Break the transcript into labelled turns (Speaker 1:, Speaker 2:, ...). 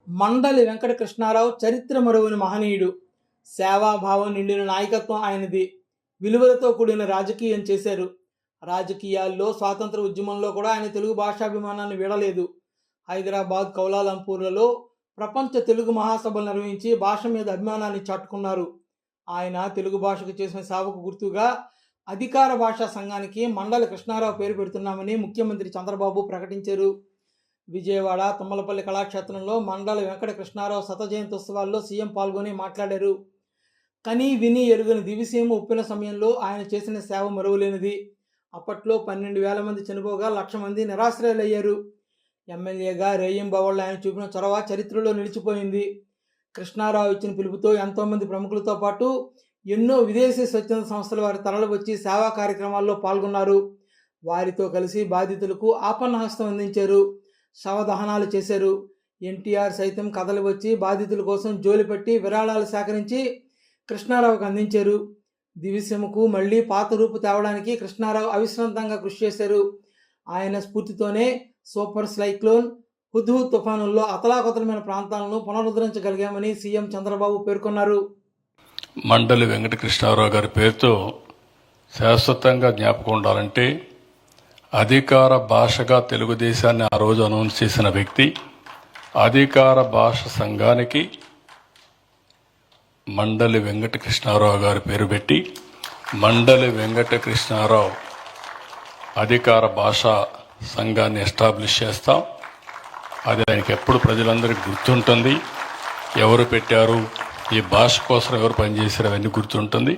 Speaker 1: మండలి వెంకట కృష్ణారావు చరిత్ర మరువని మహనీయుడు. సేవాభావం నిండిన నాయకత్వం ఆయనది. విలువలతో కూడిన రాజకీయం చేశారు. రాజకీయాల్లో, స్వాతంత్ర ఉద్యమంలో కూడా ఆయన తెలుగు భాషాభిమానాన్ని వీడలేదు. హైదరాబాద్, కౌలాలంపూర్లలో ప్రపంచ తెలుగు మహాసభలు నిర్వహించి భాష మీద అభిమానాన్ని చాటుకున్నారు. ఆయన తెలుగు భాషకు చేసిన సేవకు గుర్తుగా అధికార భాషా సంఘానికి మండలి కృష్ణారావు పేరు పెడుతున్నామని ముఖ్యమంత్రి చంద్రబాబు ప్రకటించారు. విజయవాడ తుమ్మలపల్లి కళాక్షేత్రంలో మండలి వెంకట కృష్ణారావు శత జయంత్యుత్సవాల్లో సీఎం పాల్గొని మాట్లాడారు. కని విని ఎరుగని దివిసీమ ఉప్పిన సమయంలో ఆయన చేసిన సేవ మరువలేనిది. అప్పట్లో 12,000 మంది చనిపోగా 1,00,000 మంది నిరాశ్రయులయ్యారు. ఎమ్మెల్యేగా రేయింబవళ్ళు ఆయన చూపిన చొరవ చరిత్రలో నిలిచిపోయింది. కృష్ణారావు ఇచ్చిన పిలుపుతో ఎంతోమంది ప్రముఖులతో పాటు ఎన్నో విదేశీ స్వచ్ఛంద సంస్థల వారి తరలి వచ్చి సేవా కార్యక్రమాల్లో పాల్గొన్నారు. వారితో కలిసి బాధితులకు ఆపన్నహస్తం అందించారు. శవదహనాలు చేశారు. ఎన్టీఆర్ సైతం కథలు వచ్చి బాధితుల కోసం జోలిపెట్టి విరాళాలు సేకరించి కృష్ణారావుకు అందించారు. దివిసీమకు మళ్లీ పాత రూపు తేవడానికి కృష్ణారావు అవిశ్రాంతంగా కృషి చేశారు. ఆయన స్ఫూర్తితోనే సూపర్ సైక్లోన్, హుద్హుద్ తుఫానుల్లో అతలాకుతలమైన ప్రాంతాలను పునరుద్ధరించగలిగామని సీఎం చంద్రబాబు పేర్కొన్నారు.
Speaker 2: మండలి వెంకట కృష్ణారావు గారి పేరుతో శాశ్వతంగా జ్ఞాపకం ఉండాలంటే అధికార భాషగా తెలుగుదేశాన్ని ఆ రోజు అనౌన్స్ చేసిన వ్యక్తి, అధికార భాష సంఘానికి మండలి వెంకట కృష్ణారావు గారి పేరు పెట్టి మండలి వెంకట కృష్ణారావు అధికార భాషా సంఘాన్ని ఎస్టాబ్లిష్ చేస్తాం. అది ఆయనకి ఎప్పుడు ప్రజలందరికీ గుర్తుంటుంది. ఎవరు పెట్టారు, ఈ భాష కోసం ఎవరు పనిచేశారు అవన్నీ గుర్తుంటుంది.